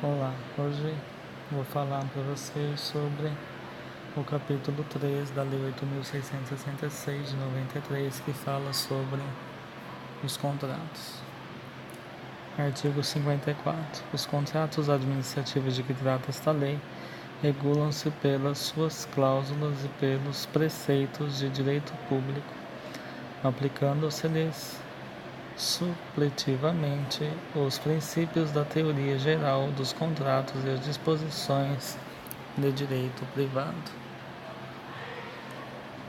Olá, hoje vou falar para vocês sobre o capítulo 3 da Lei 8.666 de 93, que fala sobre os contratos. Artigo 54. Os contratos administrativos de que trata esta lei regulam-se pelas suas cláusulas e pelos preceitos de direito público, aplicando-se-lhes supletivamente os princípios da teoria geral dos contratos e as disposições de direito privado.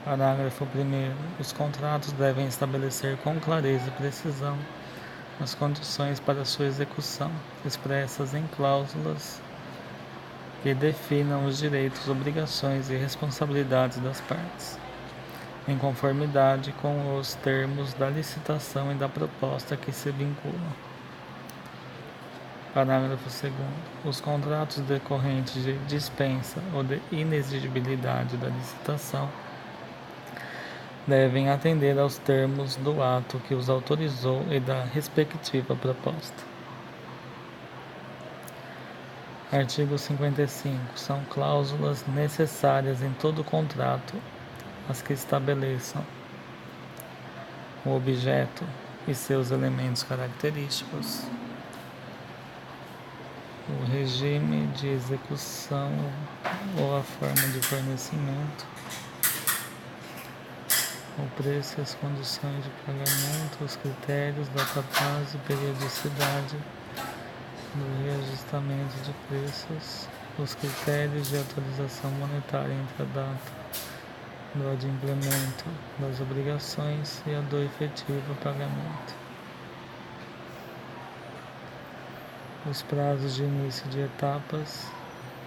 Parágrafo 1º. Os contratos devem estabelecer com clareza e precisão as condições para sua execução, expressas em cláusulas que definam os direitos, obrigações e responsabilidades das partes, em conformidade com os termos da licitação e da proposta que se vinculam. Parágrafo 2º. Os contratos decorrentes de dispensa ou de inexigibilidade da licitação devem atender aos termos do ato que os autorizou e da respectiva proposta. Artigo 55. São cláusulas necessárias em todo contrato as que estabeleçam o objeto e seus elementos característicos, o regime de execução ou a forma de fornecimento, o preço e as condições de pagamento, os critérios, data prazo e periodicidade do reajustamento de preços, os critérios de atualização monetária entre a data do adimplemento das obrigações e a do efetivo pagamento, os prazos de início de etapas,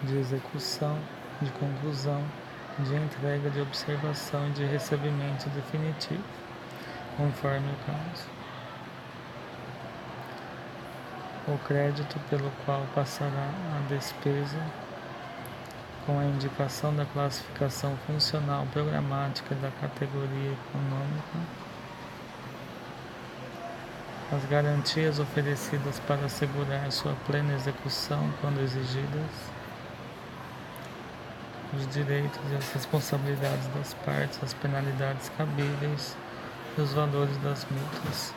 de execução, de conclusão, de entrega, de observação e de recebimento definitivo, conforme o caso. O crédito pelo qual passará a despesa, com a indicação da classificação funcional programática da categoria econômica, as garantias oferecidas para assegurar sua plena execução quando exigidas, os direitos e as responsabilidades das partes, as penalidades cabíveis e os valores das multas,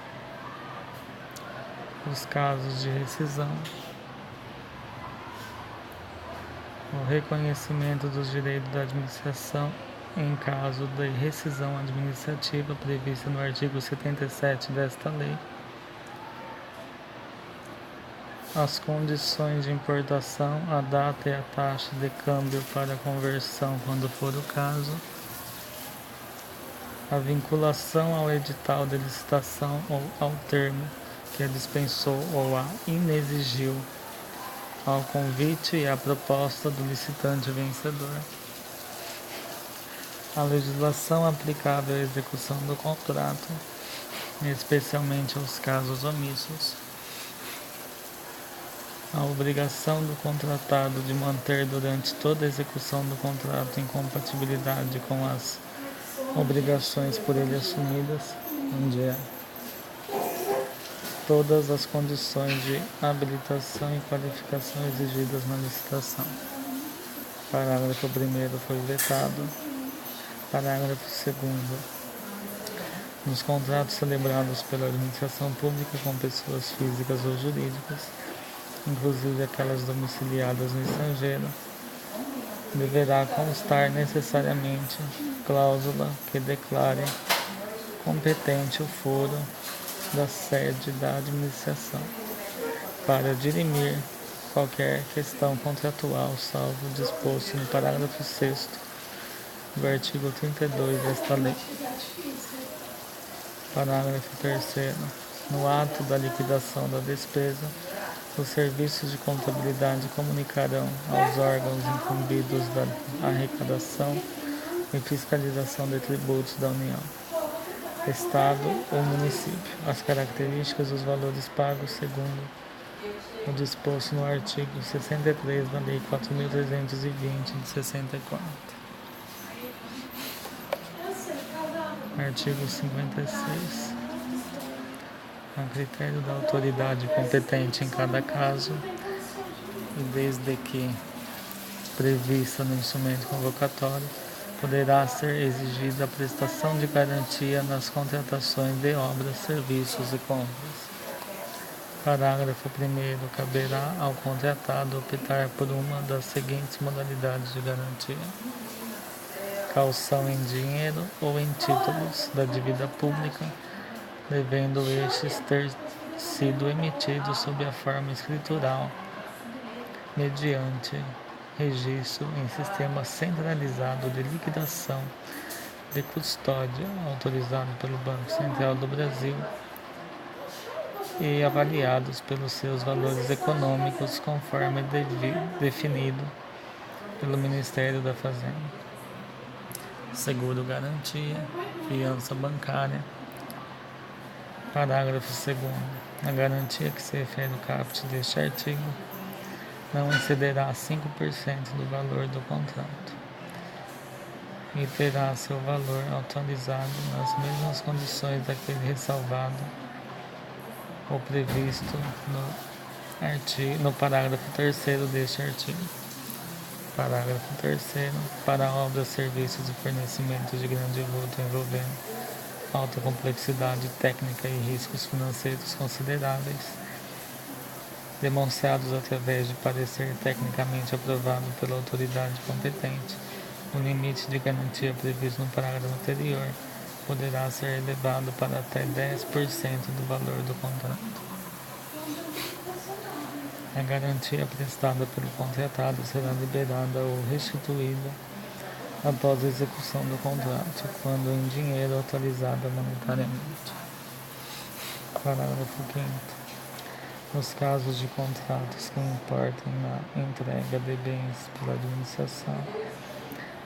os casos de rescisão, o reconhecimento dos direitos da administração em caso de rescisão administrativa prevista no artigo 77 desta lei, as condições de importação, a data e a taxa de câmbio para conversão quando for o caso, a vinculação ao edital de licitação ou ao termo que a dispensou ou a inexigiu, ao convite e à proposta do licitante vencedor, a legislação aplicável à execução do contrato, especialmente aos casos omissos, a obrigação do contratado de manter durante toda a execução do contrato incompatibilidade com as obrigações por ele assumidas, onde todas as condições de habilitação e qualificação exigidas na licitação. Parágrafo 1º foi vetado. Parágrafo 2º. Nos contratos celebrados pela administração pública com pessoas físicas ou jurídicas, inclusive aquelas domiciliadas no estrangeiro, deverá constar necessariamente cláusula que declare competente o foro da sede da administração para dirimir qualquer questão contratual, salvo o disposto no parágrafo 6º do artigo 32 desta lei. Parágrafo 3º. No ato da liquidação da despesa, os serviços de contabilidade comunicarão aos órgãos incumbidos da arrecadação e fiscalização de tributos da União, Estado ou município, as características dos valores pagos segundo o disposto no artigo 63 da Lei 4.320 de 64. Artigo 56. A critério da autoridade competente em cada caso, e desde que prevista no instrumento convocatório, poderá ser exigida a prestação de garantia nas contratações de obras, serviços e compras. Parágrafo 1º. Caberá ao contratado optar por uma das seguintes modalidades de garantia: caução em dinheiro ou em títulos da dívida pública, devendo estes ter sido emitidos sob a forma escritural, mediante registro em sistema centralizado de liquidação de custódia, autorizado pelo Banco Central do Brasil, e avaliados pelos seus valores econômicos conforme definido pelo Ministério da Fazenda. Seguro garantia, fiança bancária. Parágrafo 2º. A garantia que se refere ao caput deste artigo não excederá 5% do valor do contrato e terá seu valor atualizado nas mesmas condições daquele ressalvado ou previsto no parágrafo 3º deste artigo. Parágrafo 3º. Para obras, serviços e fornecimentos de grande vulto envolvendo alta complexidade técnica e riscos financeiros consideráveis, demonstrados através de parecer tecnicamente aprovado pela autoridade competente, o limite de garantia previsto no parágrafo anterior poderá ser elevado para até 10% do valor do contrato. A garantia prestada pelo contratado será liberada ou restituída após a execução do contrato, quando em dinheiro atualizada monetariamente. Parágrafo 5º. Nos casos de contratos que importem na entrega de bens pela administração,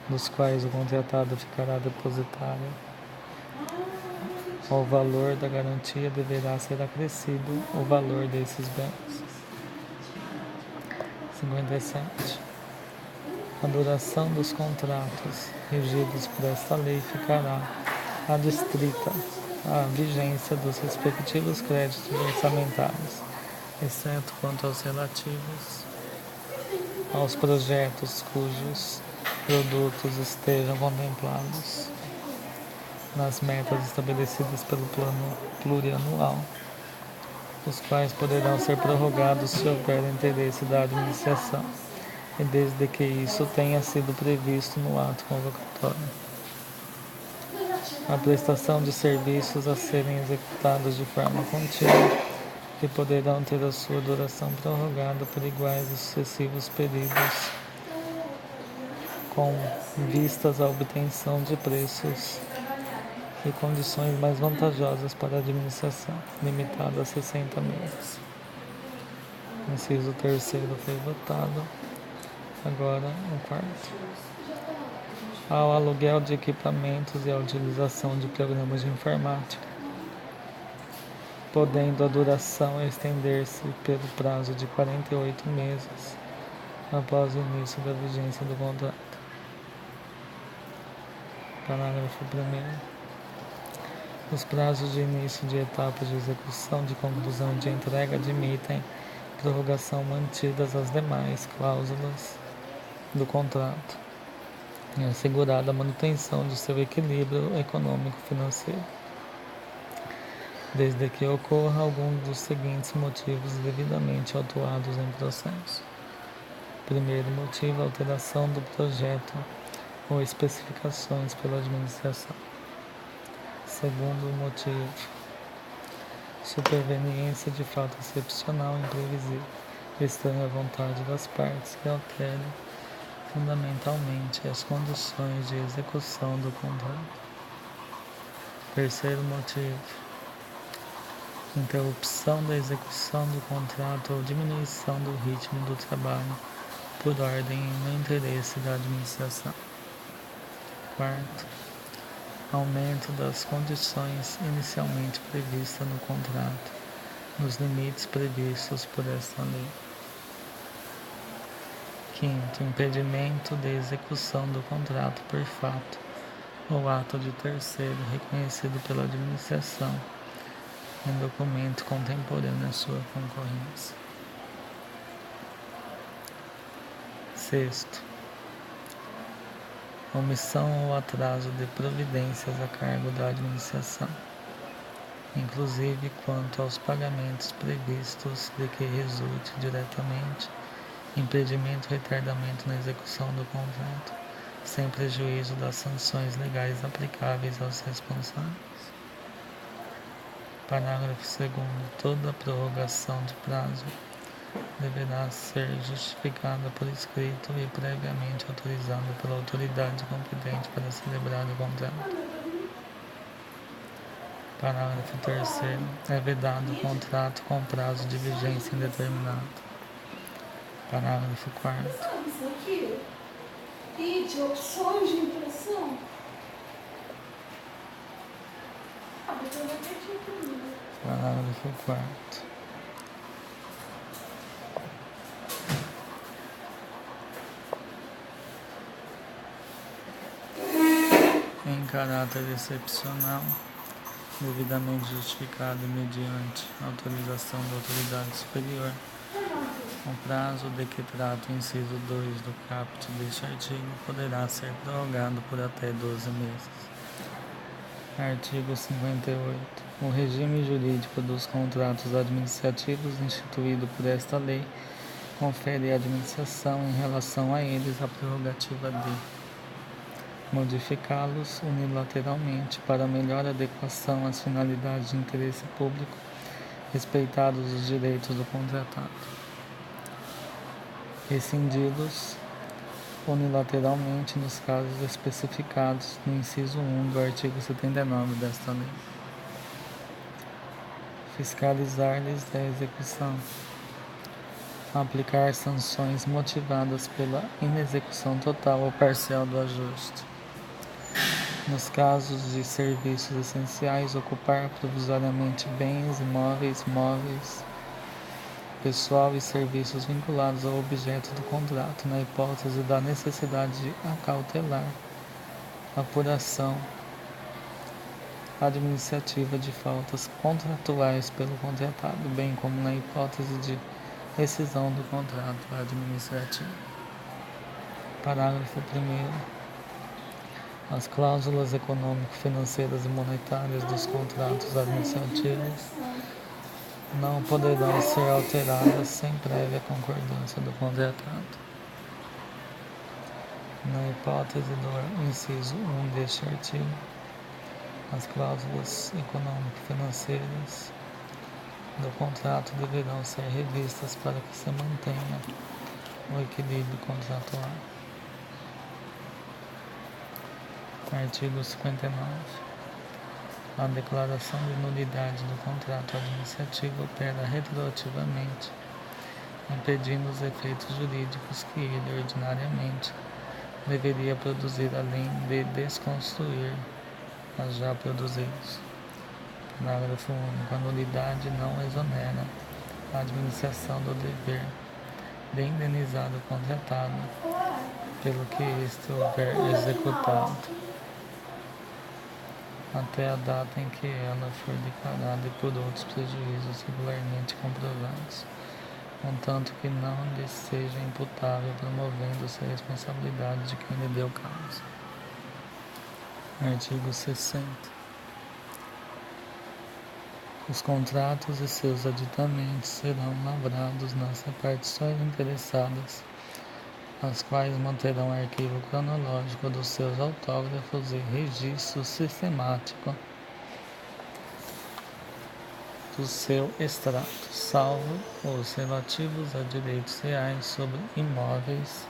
dos quais o contratado ficará depositário, ao valor da garantia deverá ser acrescido o valor desses bens. 57. A duração dos contratos regidos por esta lei ficará adstrita à vigência dos respectivos créditos orçamentários, exceto quanto aos relativos aos projetos cujos produtos estejam contemplados nas metas estabelecidas pelo plano plurianual, os quais poderão ser prorrogados se houver interesse da administração, e desde que isso tenha sido previsto no ato convocatório. A prestação de serviços a serem executados de forma contínua, que poderão ter a sua duração prorrogada por iguais e sucessivos períodos, com vistas à obtenção de preços e condições mais vantajosas para a administração, limitado a 60 meses. Inciso 3º foi votado. Agora o 4º. Ao aluguel de equipamentos e à utilização de programas de informática, podendo a duração estender-se pelo prazo de 48 meses após o início da vigência do contrato. Parágrafo 1º. Os prazos de início de etapas de execução, de conclusão e de entrega admitem prorrogação mantidas as demais cláusulas do contrato e assegurada a manutenção de seu equilíbrio econômico-financeiro, desde que ocorra algum dos seguintes motivos devidamente autuados em processo. Primeiro motivo, alteração do projeto ou especificações pela administração. Segundo motivo, superveniência de fato excepcional e imprevisível, estranho à vontade das partes, que altere fundamentalmente as condições de execução do contrato. Terceiro motivo, interrupção da execução do contrato ou diminuição do ritmo do trabalho por ordem e no interesse da administração. Quarto, aumento das condições inicialmente previstas no contrato, nos limites previstos por esta lei. Quinto, impedimento de execução do contrato por fato ou ato de terceiro reconhecido pela administração em documento contemporâneo à sua concorrência. Sexto, omissão ou atraso de providências a cargo da administração, inclusive quanto aos pagamentos previstos de que resulte diretamente impedimento ou retardamento na execução do contrato, sem prejuízo das sanções legais aplicáveis aos responsáveis. Parágrafo 2º. Toda prorrogação de prazo deverá ser justificada por escrito e previamente autorizada pela autoridade competente para celebrar o contrato. Parágrafo 3º. É vedado o contrato com prazo de vigência indeterminado. Parágrafo 4º. Sabe isso aqui? ID, opções de impressão. Parágrafo 4º. Em caráter excepcional, devidamente justificado e mediante autorização da autoridade superior, o prazo de que trata o inciso 2 do caput deste artigo poderá ser prorrogado por até 12 meses. Artigo 58. O regime jurídico dos contratos administrativos instituído por esta lei confere à administração em relação a eles a prerrogativa de modificá-los unilateralmente para melhor adequação às finalidades de interesse público, respeitados os direitos do contratado. Rescindi-los unilateralmente nos casos especificados no inciso 1 do artigo 79 desta lei. Fiscalizar-lhes a execução. Aplicar sanções motivadas pela inexecução total ou parcial do ajuste. Nos casos de serviços essenciais, ocupar provisoriamente bens, imóveis, móveis, pessoal e serviços vinculados ao objeto do contrato, na hipótese da necessidade de acautelar apuração administrativa de faltas contratuais pelo contratado, bem como na hipótese de rescisão do contrato administrativo. Parágrafo 1º. As cláusulas econômico-financeiras e monetárias dos contratos administrativos não poderão ser alteradas sem prévia concordância do contratado. Na hipótese do inciso 1 deste artigo, as cláusulas econômico-financeiras do contrato deverão ser revistas para que se mantenha o equilíbrio contratual. Artigo 59. A declaração de nulidade do contrato administrativo opera retroativamente, impedindo os efeitos jurídicos que ele ordinariamente deveria produzir, além de desconstruir as já produzidos. Parágrafo único. A nulidade não exonera a administração do dever de indenizar o contratado pelo que este houver executado, até a data em que ela for declarada e por outros prejuízos regularmente comprovados, contanto que não lhe seja imputável, promovendo-se a responsabilidade de quem lhe deu causa. Artigo 60. Os contratos e seus aditamentos serão lavrados nas repartições interessadas, as quais manterão arquivo cronológico dos seus autógrafos e registro sistemático do seu extrato, salvo os relativos a direitos reais sobre imóveis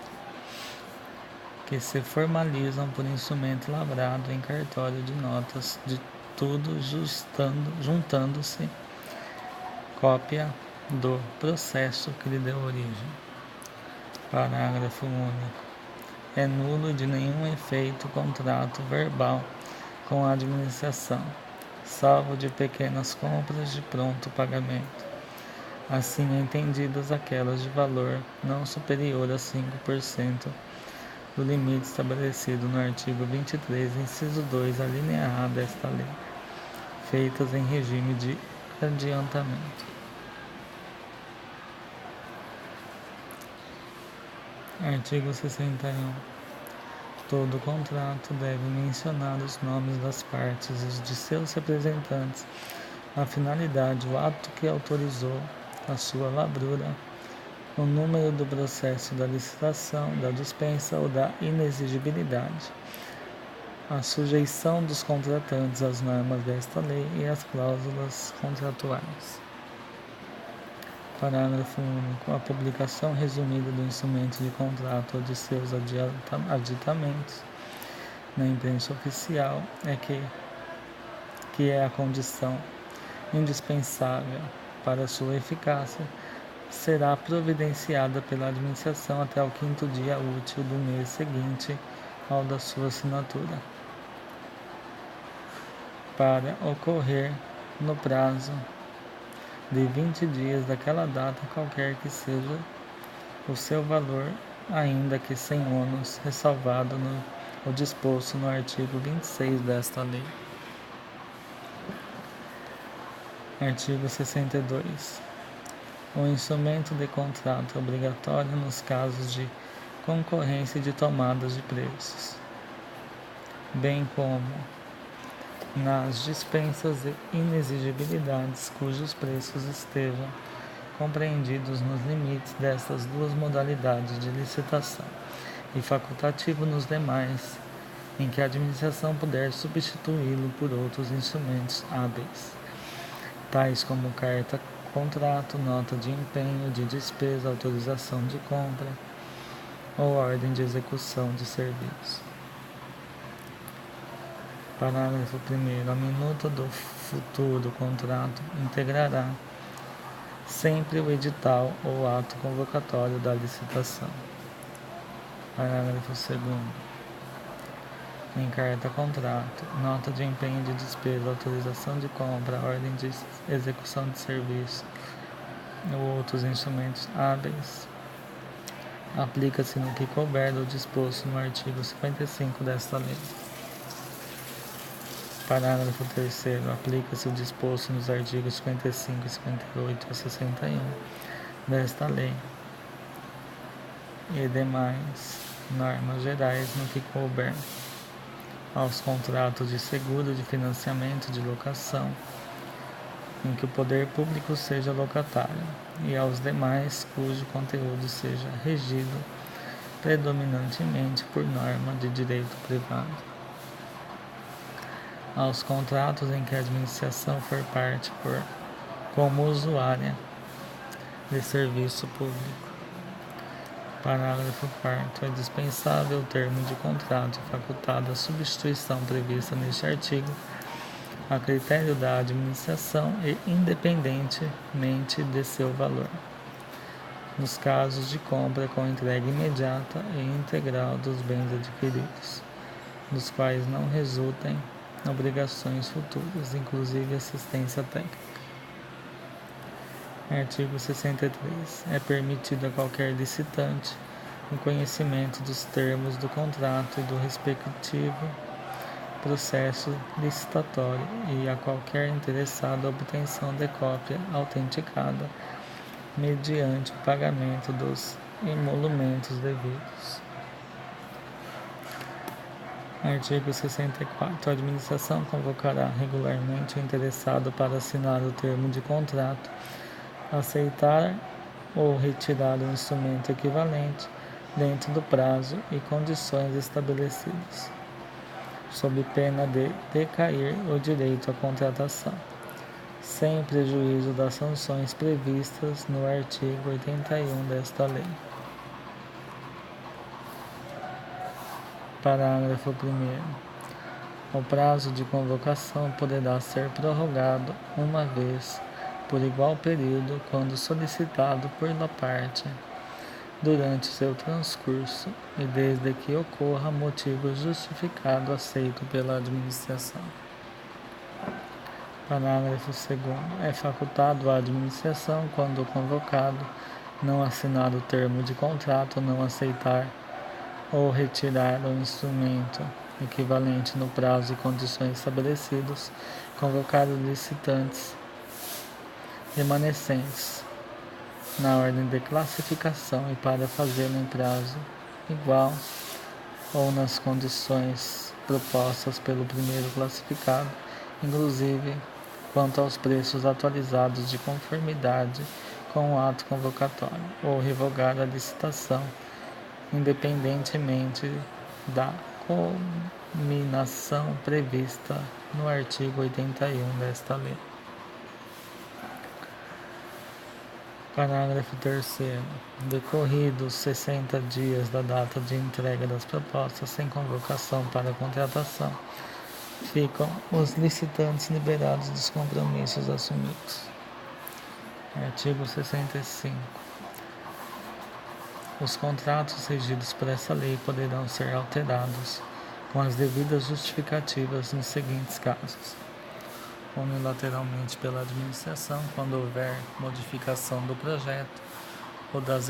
que se formalizam por instrumento lavrado em cartório de notas, de tudo juntando-se cópia do processo que lhe deu origem. Parágrafo único. É nulo de nenhum efeito contrato verbal com a administração, salvo de pequenas compras de pronto pagamento, assim entendidas aquelas de valor não superior a 5% do limite estabelecido no artigo 23, inciso 2, a linha A desta lei, feitas em regime de adiantamento. Artigo 61. Todo contrato deve mencionar os nomes das partes e os de seus representantes, a finalidade, o ato que autorizou a sua lavrura, o número do processo da licitação, da dispensa ou da inexigibilidade, a sujeição dos contratantes às normas desta lei e às cláusulas contratuais. Parágrafo único. A publicação resumida do instrumento de contrato ou de seus aditamentos na imprensa oficial que é a condição indispensável para sua eficácia, será providenciada pela administração até o 5º dia útil do mês seguinte ao da sua assinatura, para ocorrer no prazo de 20 dias daquela data, qualquer que seja o seu valor, ainda que sem ônus, ressalvado o disposto no artigo 26 desta lei. Artigo 62. O instrumento de contrato é obrigatório nos casos de concorrência e de tomadas de preços, bem como nas dispensas e inexigibilidades cujos preços estejam compreendidos nos limites destas duas modalidades de licitação, e facultativo nos demais, em que a administração puder substituí-lo por outros instrumentos hábeis, tais como carta contrato, nota de empenho, de despesa, autorização de compra ou ordem de execução de serviço. Parágrafo 1º. A minuta do futuro contrato integrará sempre o edital ou ato convocatório da licitação. Parágrafo 2º. Em carta contrato, nota de empenho de despesa, autorização de compra, ordem de execução de serviço ou outros instrumentos hábeis, aplica-se no que couber do disposto no artigo 55 desta lei. Parágrafo 3º. Aplica-se o disposto nos artigos 55, 58 e 61 desta lei e demais normas gerais no que couber aos contratos de seguro, de financiamento, de locação, em que o poder público seja locatário, e aos demais cujo conteúdo seja regido predominantemente por norma de direito privado. Aos contratos em que a administração for parte como usuária de serviço público. Parágrafo 4º. É dispensável o termo de contrato e facultada a substituição prevista neste artigo a critério da administração e independentemente de seu valor, nos casos de compra com entrega imediata e integral dos bens adquiridos, dos quais não resultem obrigações futuras, inclusive assistência técnica. Artigo 63. É permitido a qualquer licitante o conhecimento dos termos do contrato e do respectivo processo licitatório e a qualquer interessado a obtenção de cópia autenticada mediante o pagamento dos emolumentos devidos. Artigo 64. A administração convocará regularmente o interessado para assinar o termo de contrato, aceitar ou retirar o instrumento equivalente dentro do prazo e condições estabelecidos, sob pena de decair o direito à contratação, sem prejuízo das sanções previstas no artigo 81 desta lei. Parágrafo 1º. O prazo de convocação poderá ser prorrogado uma vez por igual período quando solicitado por uma parte durante seu transcurso e desde que ocorra motivo justificado aceito pela administração. Parágrafo 2º. É facultado à administração, quando o convocado não assinar o termo de contrato, não aceitar ou retirar o instrumento equivalente no prazo e condições estabelecidos, convocar os licitantes remanescentes na ordem de classificação e para fazê-lo em prazo igual ou nas condições propostas pelo primeiro classificado, inclusive quanto aos preços atualizados de conformidade com o ato convocatório, ou revogar a licitação, independentemente da cominação prevista no artigo 81 desta lei. Parágrafo 3º. Decorridos 60 dias da data de entrega das propostas sem convocação para contratação, ficam os licitantes liberados dos compromissos assumidos. Artigo 65. Os contratos regidos por essa lei poderão ser alterados com as devidas justificativas nos seguintes casos: unilateralmente pela administração, quando houver modificação do projeto ou das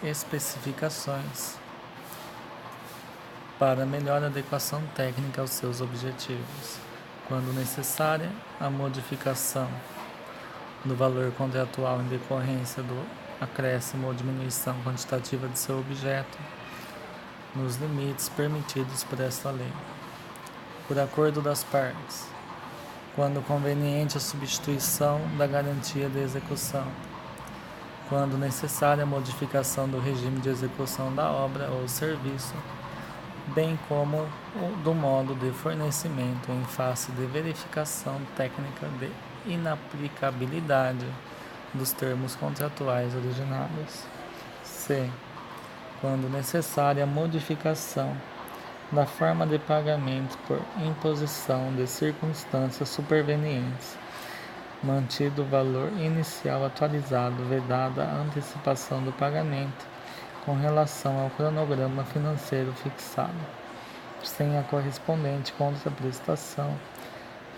especificações para melhor adequação técnica aos seus objetivos, quando necessária a modificação do valor contratual em decorrência do acréscimo ou diminuição quantitativa de seu objeto, nos limites permitidos por esta lei, por acordo das partes, quando conveniente a substituição da garantia de execução, quando necessária a modificação do regime de execução da obra ou serviço, bem como do modo de fornecimento em face de verificação técnica de inaplicabilidade dos termos contratuais originários. C. Quando necessária a modificação da forma de pagamento por imposição de circunstâncias supervenientes, mantido o valor inicial atualizado, vedada a antecipação do pagamento com relação ao cronograma financeiro fixado, sem a correspondente contraprestação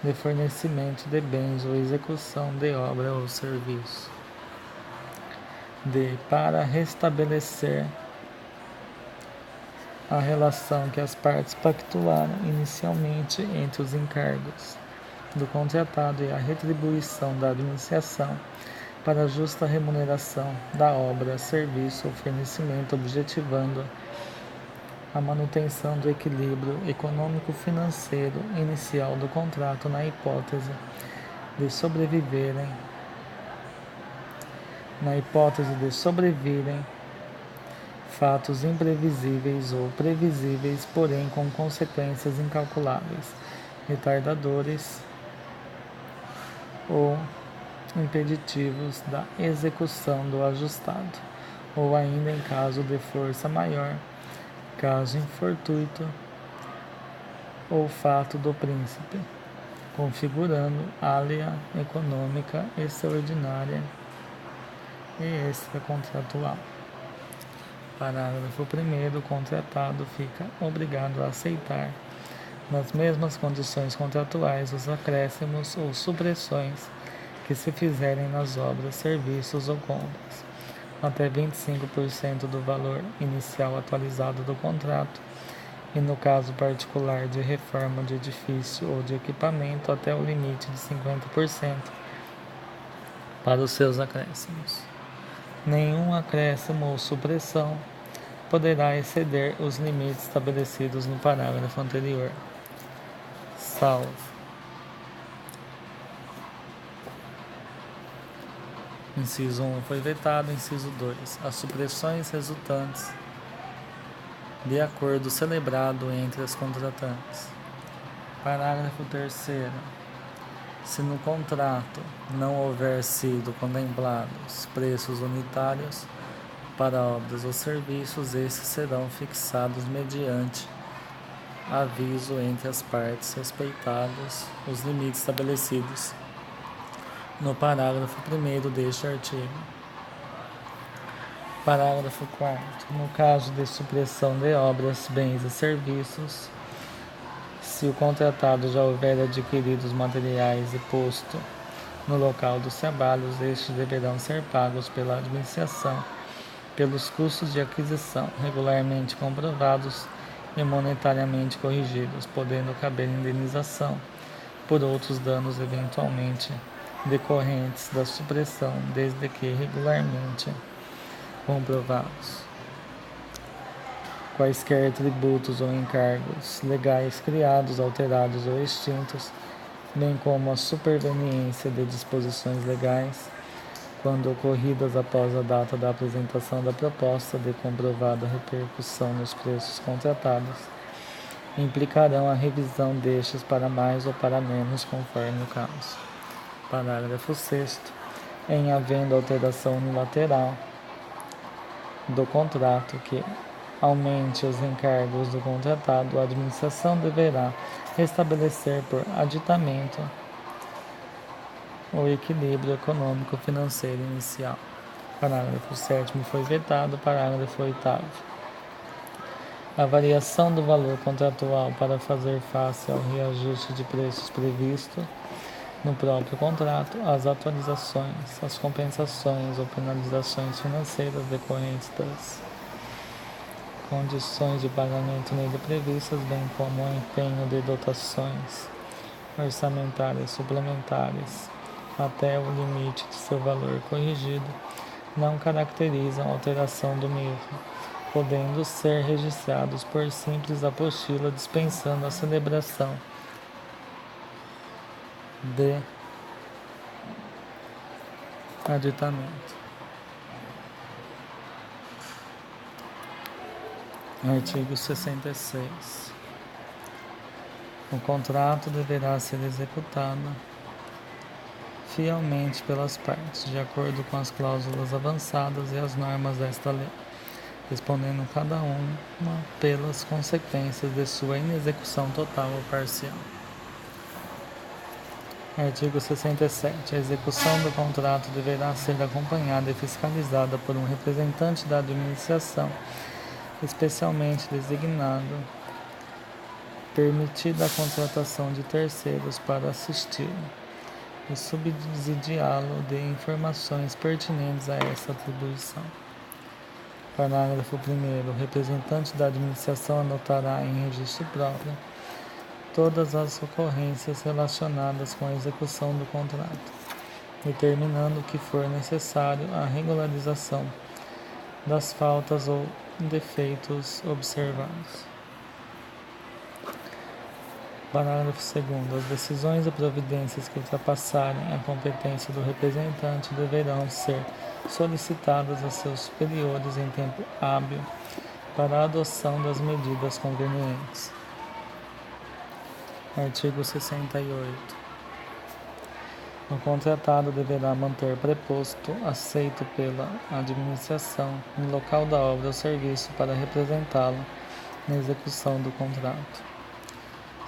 de fornecimento de bens ou execução de obra ou serviço. D. Para restabelecer a relação que as partes pactuaram inicialmente entre os encargos do contratado e a retribuição da administração para a justa remuneração da obra, serviço ou fornecimento, objetivando a manutenção do equilíbrio econômico-financeiro inicial do contrato na hipótese de sobrevirem fatos imprevisíveis ou previsíveis, porém com consequências incalculáveis, retardadores ou impeditivos da execução do ajustado, ou ainda em caso de força maior, caso infortuito ou fato do príncipe, configurando alea econômica extraordinária e extracontratual. Parágrafo 1º. O contratado fica obrigado a aceitar, nas mesmas condições contratuais, os acréscimos ou supressões que se fizerem nas obras, serviços ou compras, até 25% do valor inicial atualizado do contrato, e no caso particular de reforma de edifício ou de equipamento, até o limite de 50% para os seus acréscimos. Nenhum acréscimo ou supressão poderá exceder os limites estabelecidos no parágrafo anterior, salvo inciso 1 foi vetado, inciso 2, as supressões resultantes de acordo celebrado entre as contratantes. Parágrafo 3º. Se no contrato não houver sido contemplados preços unitários para obras ou serviços, esses serão fixados mediante aviso entre as partes, respeitados os limites estabelecidos no parágrafo 1º deste artigo. Parágrafo 4º. No caso de supressão de obras, bens e serviços, se o contratado já houver adquirido os materiais e posto no local dos trabalhos, estes deverão ser pagos pela administração pelos custos de aquisição, regularmente comprovados e monetariamente corrigidos, podendo caber indenização por outros danos eventualmente decorrentes da supressão, desde que regularmente comprovados. Quaisquer tributos ou encargos legais criados, alterados ou extintos, bem como a superveniência de disposições legais, quando ocorridas após a data da apresentação da proposta de comprovada repercussão nos preços contratados, implicarão a revisão destes para mais ou para menos, conforme o caso. Parágrafo 6º. Em havendo alteração unilateral do contrato que aumente os encargos do contratado, a administração deverá restabelecer por aditamento o equilíbrio econômico-financeiro inicial. Parágrafo 7º foi vetado. Parágrafo 8º. A variação do valor contratual para fazer face ao reajuste de preços previsto no próprio contrato, as atualizações, as compensações ou penalizações financeiras decorrentes das condições de pagamento nele previstas, bem como o empenho de dotações orçamentárias suplementares até o limite de seu valor corrigido, não caracterizam alteração do mesmo, podendo ser registrados por simples apostila dispensando a celebração de aditamento. Artigo 66. O contrato deverá ser executado fielmente pelas partes, de acordo com as cláusulas avançadas e as normas desta lei, respondendo cada uma pelas consequências de sua inexecução total ou parcial. Artigo 67. A execução do contrato deverá ser acompanhada e fiscalizada por um representante da administração, especialmente designado, permitida a contratação de terceiros para assistir e subsidiá-lo de informações pertinentes a essa atribuição. Parágrafo 1º. O representante da administração anotará em registro próprio todas as ocorrências relacionadas com a execução do contrato, determinando o que for necessário a regularização das faltas ou defeitos observados. Parágrafo 2º. As decisões e providências que ultrapassarem a competência do representante deverão ser solicitadas a seus superiores em tempo hábil para a adoção das medidas convenientes. Artigo 68. O contratado deverá manter preposto, aceito pela administração, no local da obra ou serviço para representá-lo na execução do contrato.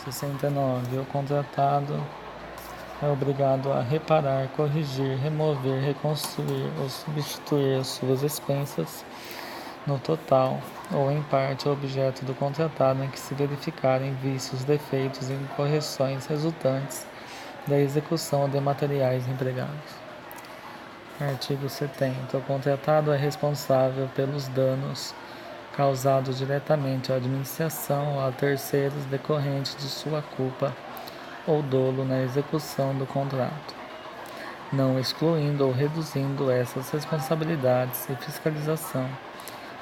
69. O contratado é obrigado a reparar, corrigir, remover, reconstruir ou substituir as suas expensas no total ou em parte o objeto do contratado em que se verificarem vícios, defeitos e incorreções resultantes da execução de materiais empregados. Artigo 70. O contratado é responsável pelos danos causados diretamente à administração ou a terceiros decorrentes de sua culpa ou dolo na execução do contrato, não excluindo ou reduzindo essas responsabilidades e fiscalização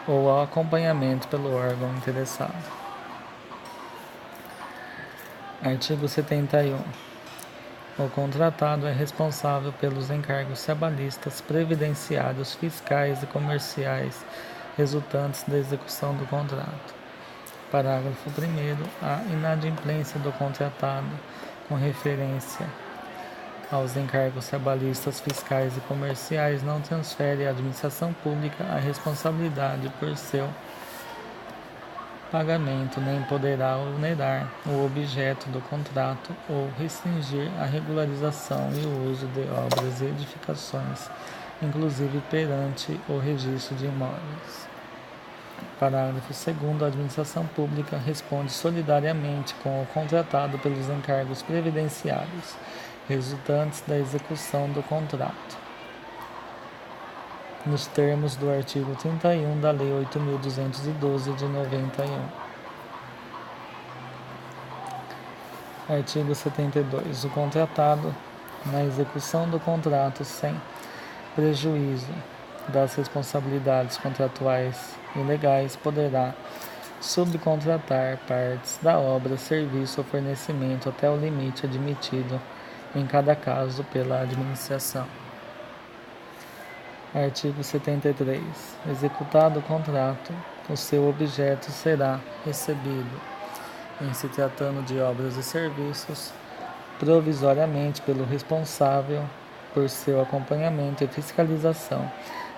ou ao acompanhamento pelo órgão interessado. Artigo 71. O contratado é responsável pelos encargos trabalhistas, previdenciários, fiscais e comerciais resultantes da execução do contrato. Parágrafo 1º. A inadimplência do contratado com referência aos encargos trabalhistas, fiscais e comerciais não transfere à administração pública a responsabilidade por seu pagamento, nem poderá onerar o objeto do contrato ou restringir a regularização e o uso de obras e edificações, inclusive perante o registro de imóveis. Parágrafo 2º. A administração pública responde solidariamente com o contratado pelos encargos previdenciários resultantes da execução do contrato, nos termos do artigo 31 da Lei 8.212 de 91. Artigo 72. O contratado na execução do contrato sem prejuízo das responsabilidades contratuais e legais, poderá subcontratar partes da obra, serviço ou fornecimento até o limite admitido em cada caso pela administração. Artigo 73. Executado o contrato, o seu objeto será recebido, em se tratando de obras e serviços, provisoriamente pelo responsável por seu acompanhamento e fiscalização,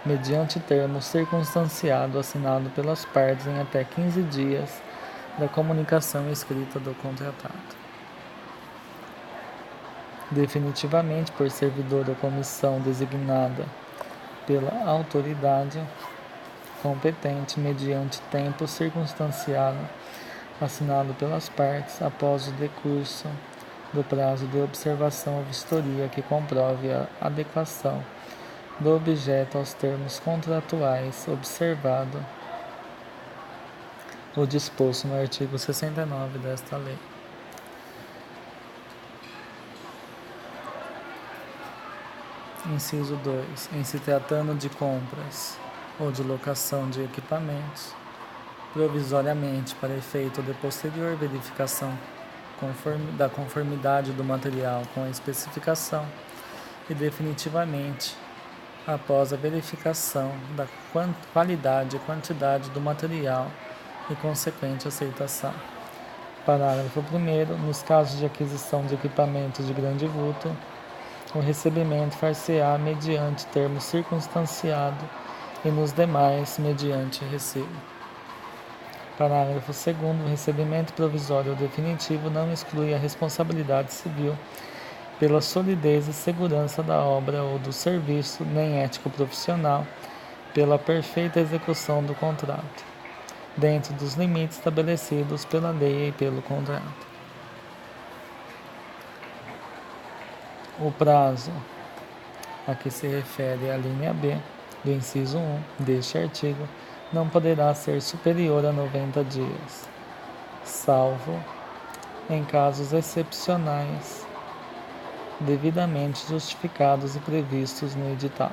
mediante termo circunstanciado assinado pelas partes em até 15 dias da comunicação escrita do contratado. Definitivamente por servidor ou comissão designada pela autoridade competente, mediante tempo circunstanciado assinado pelas partes, após o decurso do prazo de observação ou vistoria que comprove a adequação do objeto aos termos contratuais, observado o disposto no artigo 69 desta lei. Inciso 2. Em se tratando de compras ou de locação de equipamentos, provisoriamente para efeito de posterior verificação da conformidade do material com a especificação e definitivamente após a verificação da qualidade e quantidade do material e consequente aceitação. Parágrafo 1º. Nos casos de aquisição de equipamentos de grande vulto, o recebimento far-se-á mediante termo circunstanciado e nos demais mediante recibo. Parágrafo 2º. O recebimento provisório ou definitivo não exclui a responsabilidade civil pela solidez e segurança da obra ou do serviço, nem ético-profissional pela perfeita execução do contrato, dentro dos limites estabelecidos pela lei e pelo contrato. O prazo a que se refere a linha B do inciso 1 deste artigo não poderá ser superior a 90 dias, salvo em casos excepcionais devidamente justificados e previstos no edital.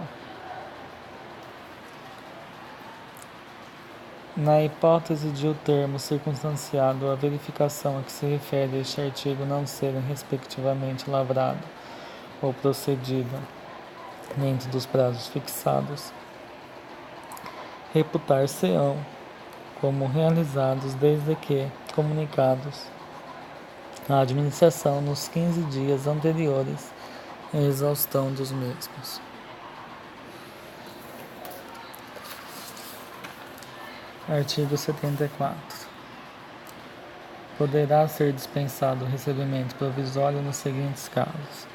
Na hipótese de o termo circunstanciado ou a verificação a que se refere este artigo não serem respectivamente lavrado ou procedida dentro dos prazos fixados, reputar-se-ão como realizados desde que comunicados à administração nos 15 dias anteriores à exaustão dos mesmos. Artigo 74. Poderá ser dispensado o recebimento provisório nos seguintes casos: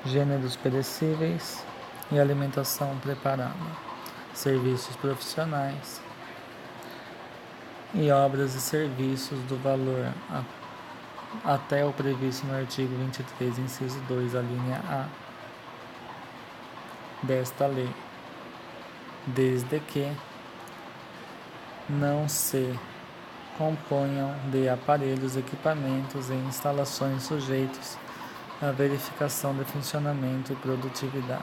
gêneros perecíveis e alimentação preparada, serviços profissionais e obras e serviços do valor até o previsto no artigo 23, inciso 2, a linha A desta lei, desde que não se componham de aparelhos, equipamentos e instalações sujeitos à verificação de funcionamento e produtividade.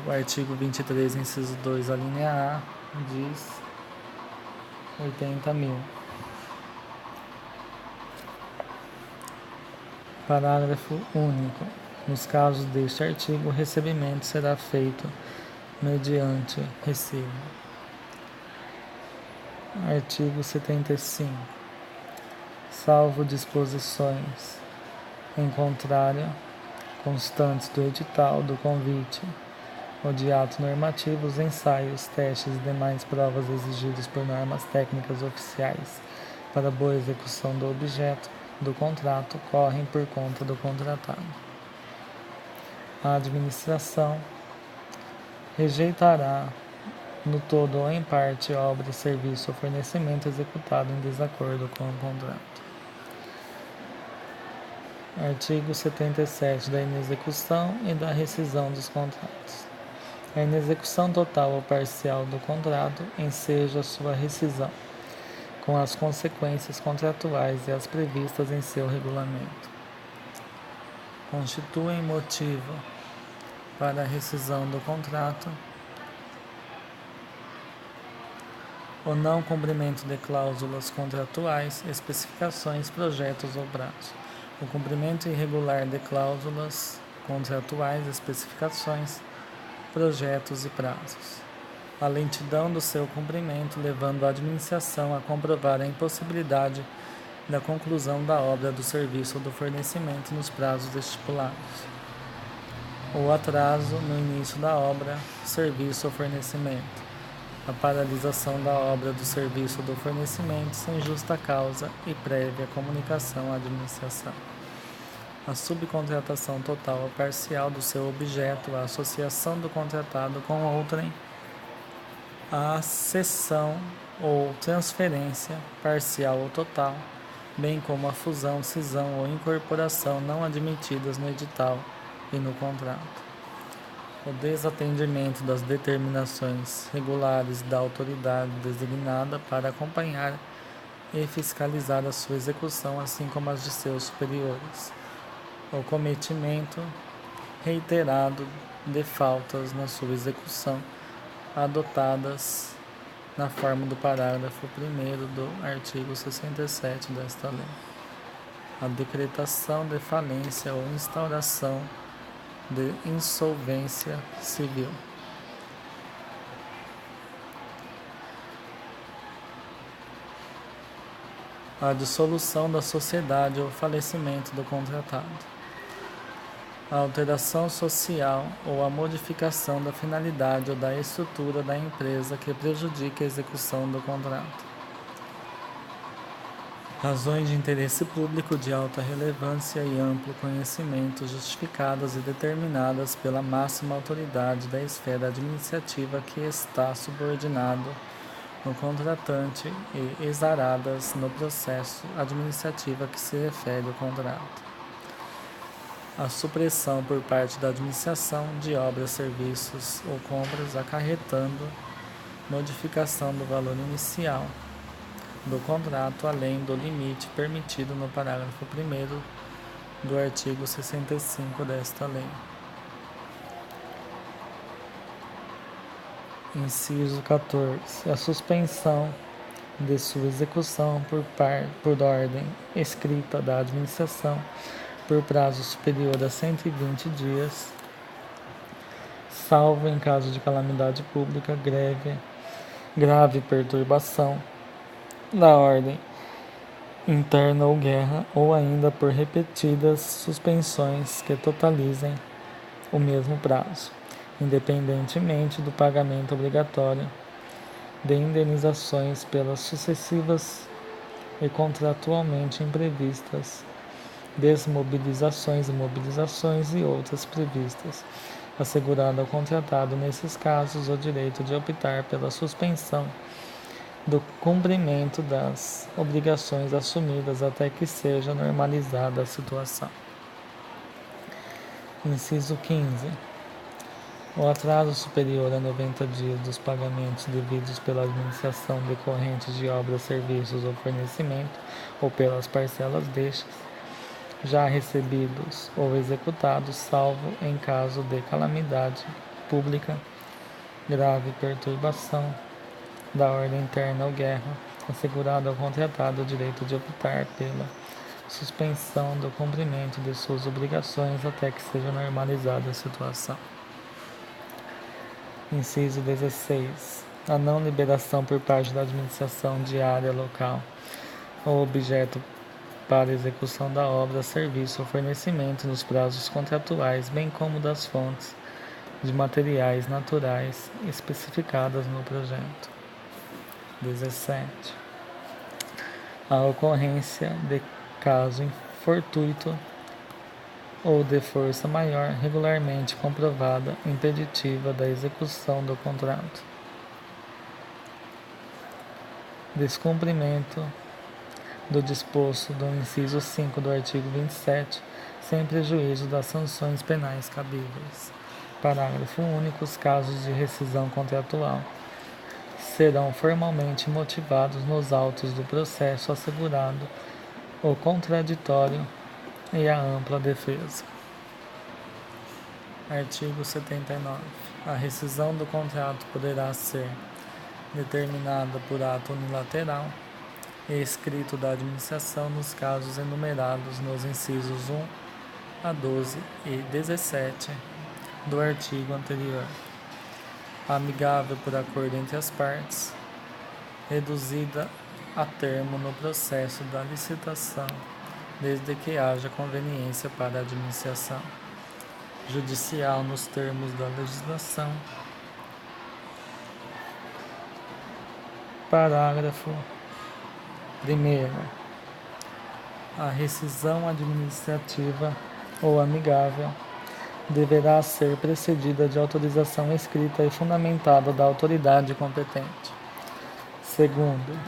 O artigo 23, inciso 2, a linha A, diz 80.000. Parágrafo único. Nos casos deste artigo, o recebimento será feito mediante recibo. Artigo 75. Salvo disposições em contrário constantes do edital, do convite ou de ato normativo, os ensaios, testes e demais provas exigidos por normas técnicas oficiais para boa execução do objeto do contrato correm por conta do contratado. A administração rejeitará no todo ou em parte obra, serviço ou fornecimento executado em desacordo com o contrato. Artigo 77 da inexecução e da rescisão dos contratos. A inexecução total ou parcial do contrato enseja sua rescisão, com as consequências contratuais e as previstas em seu regulamento. constituem motivo para a rescisão do contrato, o não cumprimento de cláusulas contratuais, especificações, projetos ou prazos, o cumprimento irregular de cláusulas contratuais, especificações, projetos e prazos, a lentidão do seu cumprimento, levando a administração a comprovar a impossibilidade da conclusão da obra, do serviço ou do fornecimento nos prazos estipulados, o atraso no início da obra, serviço ou fornecimento, a paralisação da obra, do serviço ou do fornecimento sem justa causa e prévia comunicação à administração, a subcontratação total ou parcial do seu objeto, a associação do contratado com outrem, a cessão ou transferência parcial ou total, bem como a fusão, cisão ou incorporação não admitidas no edital e no contrato, o desatendimento das determinações regulares da autoridade designada para acompanhar e fiscalizar a sua execução, assim como as de seus superiores, o cometimento reiterado de faltas na sua execução, adotadas na forma do parágrafo 1º do artigo 67 desta lei, a decretação de falência ou instauração de insolvência civil. A dissolução da sociedade ou falecimento do contratado. A alteração social ou a modificação da finalidade ou da estrutura da empresa que prejudique a execução do contrato. Razões de interesse público de alta relevância e amplo conhecimento justificadas e determinadas pela máxima autoridade da esfera administrativa que está subordinado no contratante e exaradas no processo administrativo a que se refere o contrato. A supressão por parte da administração de obras, serviços ou compras acarretando modificação do valor inicial do contrato além do limite permitido no parágrafo 1º do artigo 65 desta lei. Inciso 14. A suspensão de sua execução por ordem escrita da administração por prazo superior a 120 dias, salvo em caso de calamidade pública, grave perturbação da ordem interna ou guerra, ou ainda por repetidas suspensões que totalizem o mesmo prazo, independentemente do pagamento obrigatório de indenizações pelas sucessivas e contratualmente imprevistas desmobilizações e mobilizações e outras previstas, assegurado ao contratado nesses casos o direito de optar pela suspensão do cumprimento das obrigações assumidas até que seja normalizada a situação. Inciso 15. O atraso superior a 90 dias dos pagamentos devidos pela administração decorrentes de obras, serviços ou fornecimento, ou pelas parcelas destes, já recebidos ou executados, salvo em caso de calamidade pública, grave perturbação da ordem interna ou guerra, assegurado ao contratado o direito de optar pela suspensão do cumprimento de suas obrigações até que seja normalizada a situação. Inciso 16. A não liberação por parte da administração de área local ou objeto para execução da obra, serviço ou fornecimento nos prazos contratuais, bem como das fontes de materiais naturais especificadas no projeto. 17. A ocorrência de caso fortuito ou de força maior regularmente comprovada impeditiva da execução do contrato. Descumprimento do disposto do inciso 5 do artigo 27, sem prejuízo das sanções penais cabíveis. Parágrafo único. Os casos de rescisão contratual serão formalmente motivados nos autos do processo, assegurado o contraditório e a ampla defesa. Artigo 79. A rescisão do contrato poderá ser determinada por ato unilateral e escrito da administração nos casos enumerados nos incisos 1 a 12 e 17 do artigo anterior, amigável por acordo entre as partes, reduzida a termo no processo da licitação, desde que haja conveniência para a administração judicial nos termos da legislação. Parágrafo 1º. A rescisão administrativa ou amigável deverá ser precedida de autorização escrita e fundamentada da autoridade competente. Segundo,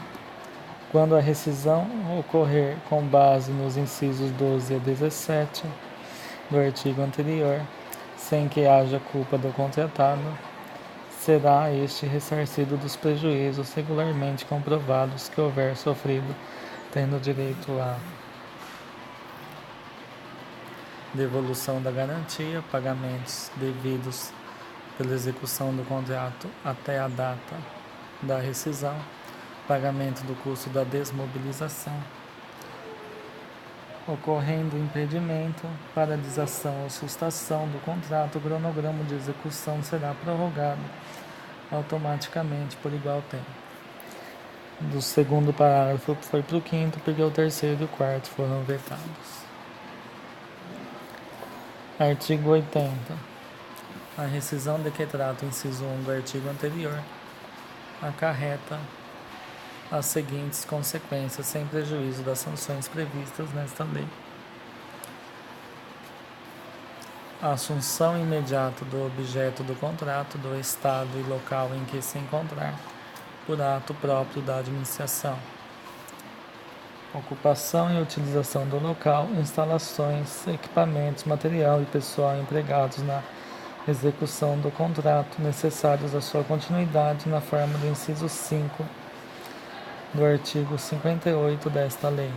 quando a rescisão ocorrer com base nos incisos 12 a 17 do artigo anterior, sem que haja culpa do contratado, será este ressarcido dos prejuízos regularmente comprovados que houver sofrido, tendo direito à devolução da garantia, pagamentos devidos pela execução do contrato até a data da rescisão, pagamento do custo da desmobilização. Ocorrendo impedimento, paralisação ou sustação do contrato, o cronograma de execução será prorrogado automaticamente por igual tempo. Do segundo parágrafo foi para o quinto, porque o terceiro e o quarto foram vetados. Artigo 80. A rescisão de que trata o inciso 1 do artigo anterior acarreta as seguintes consequências, sem prejuízo das sanções previstas nesta lei: a assunção imediata do objeto do contrato do estado e local em que se encontrar, por ato próprio da administração, ocupação e utilização do local, instalações, equipamentos, material e pessoal empregados na execução do contrato, necessários à sua continuidade na forma do inciso 5 do artigo 58 desta lei.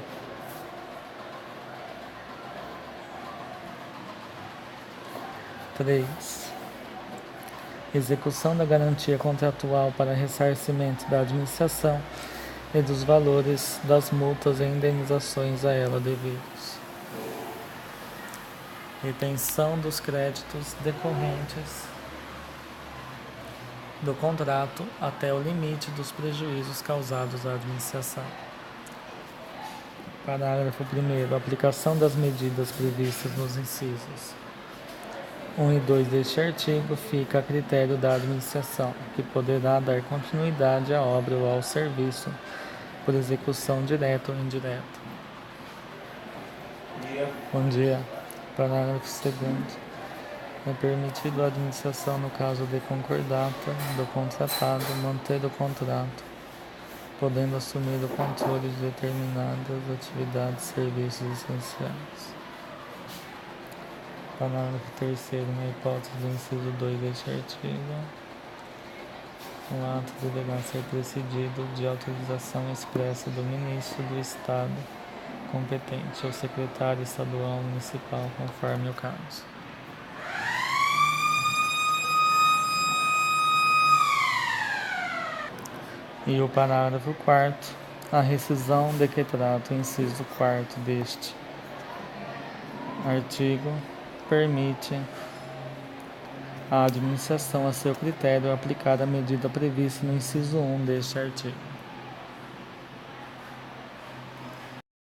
Execução da garantia contratual para ressarcimento da administração e dos valores das multas e indenizações a ela devidos. Retenção dos créditos decorrentes do contrato até o limite dos prejuízos causados à administração. Parágrafo 1º. Aplicação das medidas previstas nos incisos 1 e 2 deste artigo fica a critério da administração, que poderá dar continuidade à obra ou ao serviço por execução direta ou indireta. Bom dia. Parágrafo 2º. É permitido à administração, no caso de concordata do contratado, manter o contrato, podendo assumir o controle de determinadas atividades e serviços essenciais. Parágrafo 3º. Na hipótese do inciso 2 deste artigo, o ato deverá ser precedido de autorização expressa do ministro do Estado competente ou secretário estadual ou municipal, conforme o caso. E o parágrafo 4º, a rescisão de que trata o inciso 4º deste artigo permite à administração, a seu critério, aplicar a medida prevista no inciso 1 deste artigo.